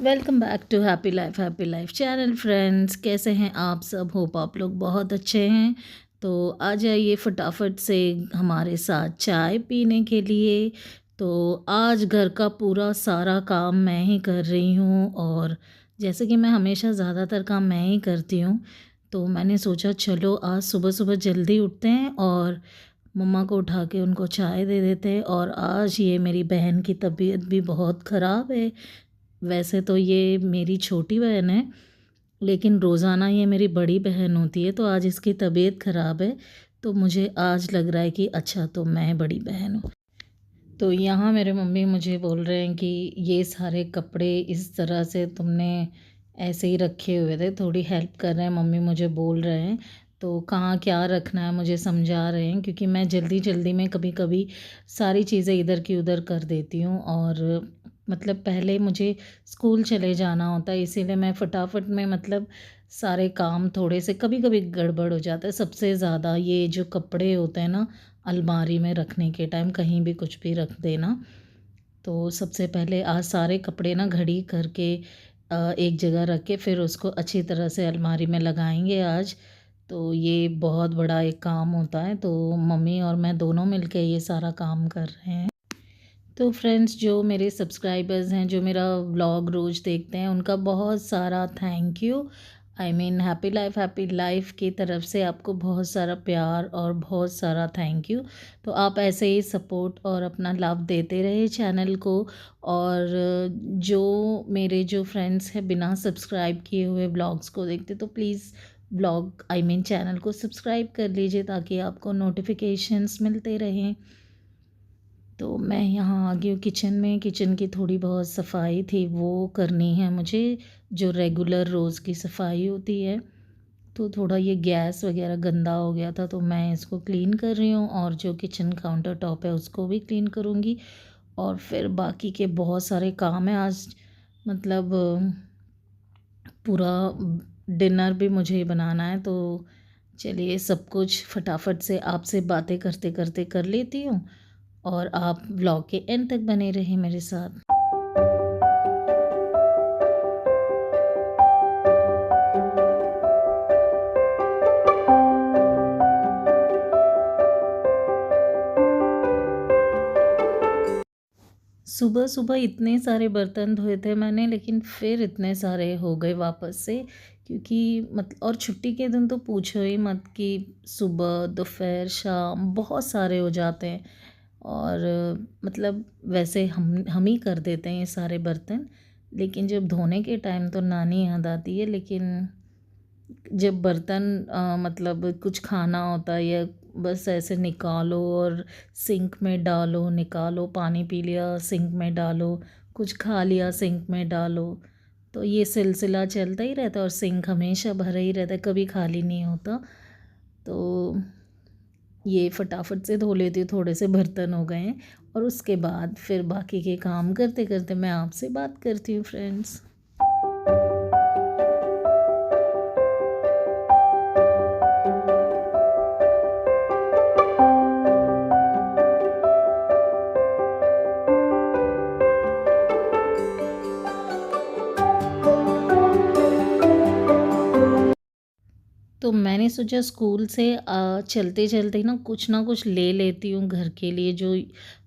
Welcome back to happy life channel friends. कैसे हैं आप सब? होप आप लोग बहुत अच्छे हैं। तो आ जाइए फटाफट से हमारे साथ चाय पीने के लिए। तो आज घर का पूरा सारा काम मैं ही कर रही हूँ, और जैसे कि मैं हमेशा ज़्यादातर काम मैं ही करती हूँ, तो मैंने सोचा चलो आज सुबह सुबह जल्दी उठते हैं और मम्मा को उठा के उनको चाय दे देते हैं। और आज ये मेरी बहन की तबीयत भी बहुत ख़राब है। वैसे तो ये मेरी छोटी बहन है, लेकिन रोज़ाना ये मेरी बड़ी बहन होती है। तो आज इसकी तबीयत ख़राब है, तो मुझे आज लग रहा है कि अच्छा तो मैं बड़ी बहन हूँ। तो यहाँ मेरे मम्मी मुझे बोल रहे हैं कि ये सारे कपड़े इस तरह से तुमने ऐसे ही रखे हुए थे, थोड़ी हेल्प कर रहे हैं मम्मी, मुझे बोल रहे हैं। तो कहाँ क्या रखना है मुझे समझा रहे हैं, क्योंकि मैं जल्दी जल्दी में कभी कभी सारी चीज़ें इधर की उधर कर देती हूँ। और मतलब पहले मुझे स्कूल चले जाना होता है, इसीलिए मैं फटाफट में मतलब सारे काम थोड़े से कभी कभी गड़बड़ हो जाता है। सबसे ज़्यादा ये जो कपड़े होते हैं ना, अलमारी में रखने के टाइम कहीं भी कुछ भी रख देना। तो सबसे पहले आज सारे कपड़े ना घड़ी करके एक जगह रख के फिर उसको अच्छी तरह से अलमारी में लगाएंगे आज। तो ये बहुत बड़ा एक काम होता है, तो मम्मी और मैं दोनों मिलके ये सारा काम कर रहे हैं। तो फ्रेंड्स, जो मेरे सब्सक्राइबर्स हैं, जो मेरा व्लॉग रोज़ देखते हैं, उनका बहुत सारा थैंक यू। हैप्पी लाइफ की तरफ से आपको बहुत सारा प्यार और बहुत सारा थैंक यू। तो आप ऐसे ही सपोर्ट और अपना लव देते रहे चैनल को। और जो मेरे जो फ्रेंड्स हैं बिना सब्सक्राइब किए हुए ब्लॉग्स को देखते, तो प्लीज़ चैनल को सब्सक्राइब कर लीजिए ताकि आपको नोटिफिकेशंस मिलते रहें। तो मैं यहाँ आ गई हूँ किचन में। किचन की थोड़ी बहुत सफाई थी, वो करनी है मुझे, जो रेगुलर रोज़ की सफाई होती है। तो थोड़ा ये गैस वगैरह गंदा हो गया था, तो मैं इसको क्लीन कर रही हूँ, और जो किचन काउंटर टॉप है उसको भी क्लीन करूँगी। और फिर बाकी के बहुत सारे काम हैं आज, मतलब पूरा डिनर भी मुझे ही बनाना है। तो चलिए सब कुछ फटाफट से आपसे बातें करते करते कर लेती हूँ, और आप व्लॉग के एंड तक बने रहें मेरे साथ। सुबह सुबह इतने सारे बर्तन धोए थे मैंने, लेकिन फिर इतने सारे हो गए वापस से, क्योंकि और छुट्टी के दिन तो पूछो ही मत कि सुबह दोपहर शाम बहुत सारे हो जाते हैं। और मतलब वैसे हम ही कर देते हैं ये सारे बर्तन, लेकिन जब धोने के टाइम तो नानी याद आती है। लेकिन जब बर्तन मतलब कुछ खाना होता है, या बस ऐसे निकालो और सिंक में डालो, निकालो, पानी पी लिया सिंक में डालो, कुछ खा लिया सिंक में डालो, तो ये सिलसिला चलता ही रहता है। और सिंक हमेशा भरा ही रहता है, कभी खाली नहीं होता। तो ये फटाफट से धो लेती हूँ, थोड़े से बर्तन हो गए हैं, और उसके बाद फिर बाकी के काम करते करते मैं आपसे बात करती हूँ फ्रेंड्स। तो मैंने सोचा स्कूल से चलते चलते ना कुछ ले लेती हूँ घर के लिए, जो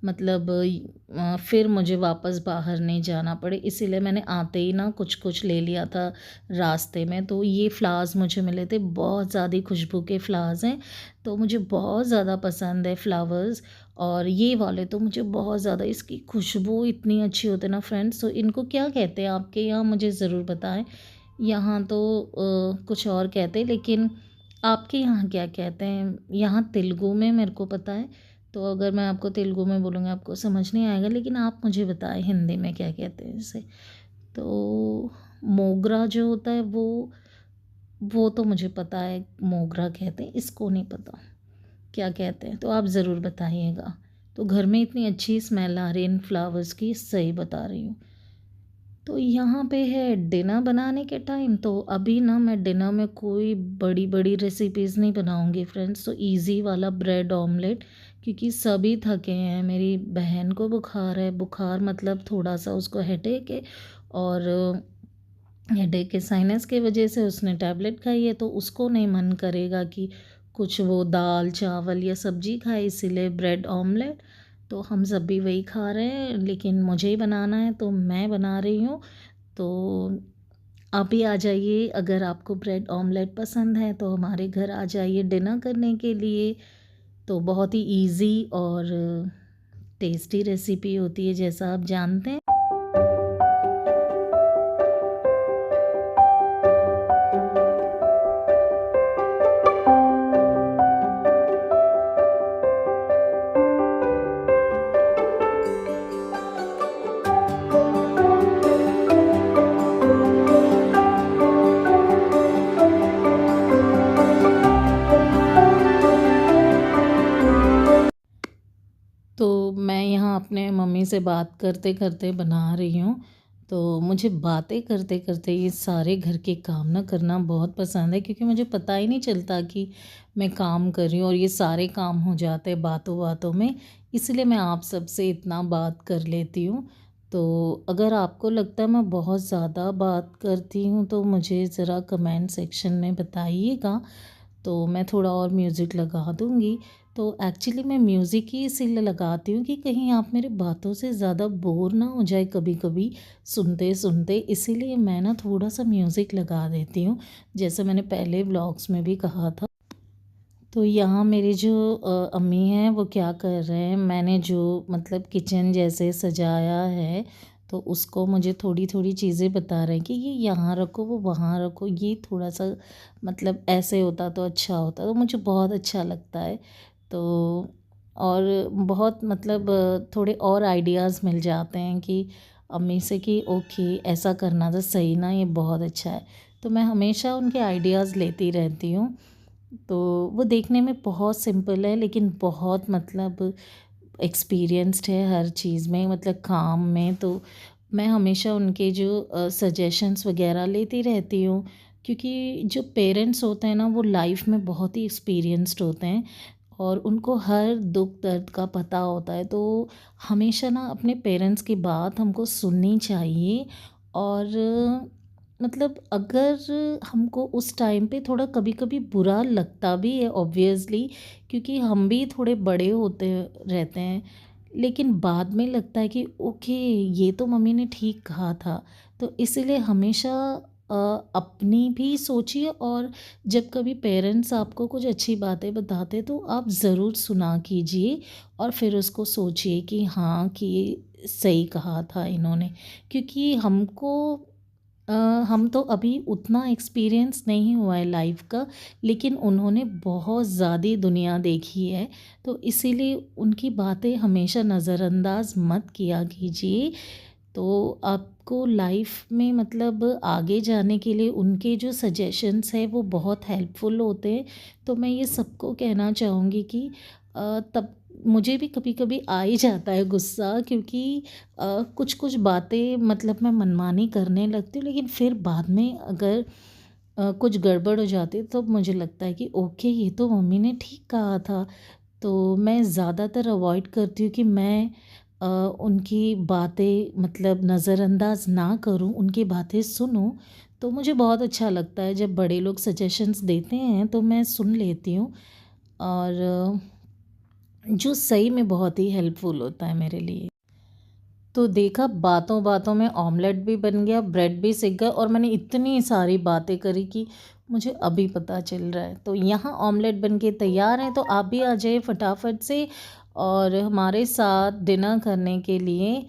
मतलब फिर मुझे वापस बाहर नहीं जाना पड़े। इसीलिए मैंने आते ही ना कुछ कुछ ले लिया था रास्ते में। तो ये फ्लावर्स मुझे मिले थे, बहुत ज़्यादा खुशबू के फ्लावर्स हैं, तो मुझे बहुत ज़्यादा पसंद है फ्लावर्स। और ये वाले तो मुझे बहुत ज़्यादा, इसकी खुशबू इतनी अच्छी होती है ना फ्रेंड्स। तो इनको क्या कहते हैं आपके यहाँ, मुझे ज़रूर बताएं। यहाँ तो कुछ और कहते हैं, लेकिन आपके यहाँ क्या कहते हैं? यहाँ तेलुगु में मेरे को पता है, तो अगर मैं आपको तेलुगु में बोलूँगी आपको समझ नहीं आएगा, लेकिन आप मुझे बताएं हिंदी में क्या कहते हैं इसे। तो मोगरा जो होता है वो तो मुझे पता है, मोगरा कहते हैं, इसको नहीं पता क्या कहते हैं, तो आप ज़रूर बताइएगा। तो घर में इतनी अच्छी स्मेल आ रही है इन फ्लावर्स की, सही बता रही हूँ। तो यहाँ पे है डिनर बनाने के टाइम। तो अभी ना मैं डिनर में कोई बड़ी बड़ी रेसिपीज़ नहीं बनाऊँगी फ्रेंड्स, तो इजी वाला ब्रेड ऑमलेट, क्योंकि सभी थके हैं। मेरी बहन को बुखार है, बुखार मतलब थोड़ा सा उसको हेडेक है, और हेडेक के साइनस की वजह से उसने टैबलेट खाई है, तो उसको नहीं मन करेगा कि कुछ वो दाल चावल या सब्जी खाए, इसीलिए ब्रेड ऑमलेट। तो हम सब भी वही खा रहे हैं, लेकिन मुझे ही बनाना है तो मैं बना रही हूँ। तो आप भी आ जाइए, अगर आपको ब्रेड ऑमलेट पसंद है तो हमारे घर आ जाइए डिनर करने के लिए। तो बहुत ही इजी और टेस्टी रेसिपी होती है, जैसा आप जानते हैं। तो मैं यहाँ अपने मम्मी से बात करते करते बना रही हूँ। तो मुझे बातें करते करते ये सारे घर के काम ना करना बहुत पसंद है, क्योंकि मुझे पता ही नहीं चलता कि मैं काम कर रही हूँ और ये सारे काम हो जाते हैं बातों बातों में। इसलिए मैं आप सबसे इतना बात कर लेती हूँ। तो अगर आपको लगता है मैं बहुत ज़्यादा बात करती हूँ तो मुझे ज़रा कमेंट सेक्शन में बताइएगा, तो मैं थोड़ा और म्यूज़िक लगा दूँगी। तो एक्चुअली मैं म्यूज़िक ही इसीलिए लगाती हूँ कि कहीं आप मेरी बातों से ज़्यादा बोर ना हो जाए कभी कभी सुनते सुनते, इसीलिए मैं ना थोड़ा सा म्यूज़िक लगा देती हूँ, जैसे मैंने पहले व्लॉग्स में भी कहा था। तो यहाँ मेरी जो अम्मी हैं वो क्या कर रहे हैं, मैंने जो मतलब किचन जैसे सजाया है तो उसको मुझे थोड़ी थोड़ी चीज़ें बता रहे हैं कि ये यहाँ रखो वो वहाँ रखो, ये थोड़ा सा मतलब ऐसे होता तो अच्छा होता, तो मुझे बहुत अच्छा लगता है। तो और बहुत मतलब थोड़े और आइडियाज़ मिल जाते हैं कि अम्मी से कि ओके ऐसा करना तो सही ना, ये बहुत अच्छा है। तो मैं हमेशा उनके आइडियाज़ लेती रहती हूँ। तो वो देखने में बहुत सिंपल है, लेकिन बहुत मतलब एक्सपीरियंस्ड है हर चीज़ में, मतलब काम में। तो मैं हमेशा उनके जो सजेशंस वगैरह लेती रहती हूँ, क्योंकि जो पेरेंट्स होते हैं ना वो लाइफ में बहुत ही एक्सपीरियंस्ड होते हैं और उनको हर दुख दर्द का पता होता है। तो हमेशा ना अपने पेरेंट्स की बात हमको सुननी चाहिए। और मतलब अगर हमको उस टाइम पे थोड़ा कभी कभी बुरा लगता भी है ऑब्वियसली, क्योंकि हम भी थोड़े बड़े होते रहते हैं, लेकिन बाद में लगता है कि ओके ये तो मम्मी ने ठीक कहा था। तो इसीलिए हमेशा अ, अपनी भी सोचिए, और जब कभी पेरेंट्स आपको कुछ अच्छी बातें बताते तो आप ज़रूर सुना कीजिए और फिर उसको सोचिए कि हाँ कि ये सही कहा था इन्होंने। क्योंकि हमको अ, हम तो अभी उतना एक्सपीरियंस नहीं हुआ है लाइफ का, लेकिन उन्होंने बहुत ज़्यादा दुनिया देखी है। तो इसीलिए उनकी बातें हमेशा नज़रअंदाज मत किया कीजिए। तो आपको लाइफ में मतलब आगे जाने के लिए उनके जो सजेशंस है वो बहुत हेल्पफुल होते हैं। तो मैं ये सबको कहना चाहूँगी कि तब मुझे भी कभी कभी आ ही जाता है गुस्सा, क्योंकि कुछ कुछ बातें मतलब मैं मनमानी करने लगती हूँ, लेकिन फिर बाद में अगर कुछ गड़बड़ हो जाती है तो मुझे लगता है कि ओके ये तो मम्मी ने ठीक कहा था। तो मैं ज़्यादातर अवॉइड करती हूँ कि मैं उनकी बातें मतलब नज़रअंदाज ना करूँ, उनकी बातें सुनूँ। तो मुझे बहुत अच्छा लगता है जब बड़े लोग सजेशंस देते हैं तो मैं सुन लेती हूँ। और जो सही में बहुत ही हेल्पफुल होता है मेरे लिए। तो देखा बातों बातों में ऑमलेट भी बन गया, ब्रेड भी सिक गया, और मैंने इतनी सारी बातें करी कि मुझे अभी पता चल रहा है। तो यहाँ ऑमलेट बन के तैयार है, तो आप भी आ जाइए फटाफट से और हमारे साथ डिनर करने के लिए।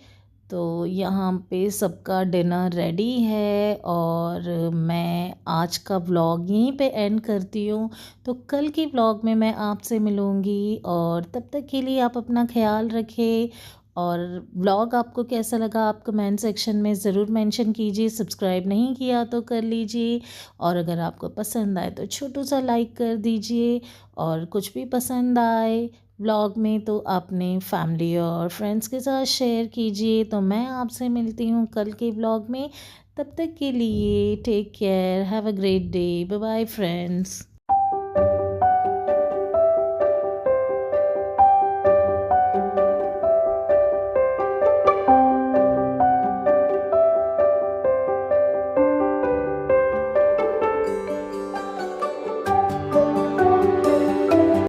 तो यहाँ पे सबका डिनर रेडी है और मैं आज का व्लॉग यहीं पे एंड करती हूँ। तो कल की व्लॉग में मैं आपसे मिलूँगी, और तब तक के लिए आप अपना ख्याल रखें। और व्लॉग आपको कैसा लगा आप कमेंट सेक्शन में ज़रूर मेंशन कीजिए। सब्सक्राइब नहीं किया तो कर लीजिए, और अगर आपको पसंद आए तो छोटू सा लाइक कर दीजिए। और कुछ भी पसंद आए व्लॉग में तो अपने फैमिली और फ्रेंड्स के साथ शेयर कीजिए। तो मैं आपसे मिलती हूँ कल के व्लॉग में। तब तक के लिए take care, have a great day, bye bye friends.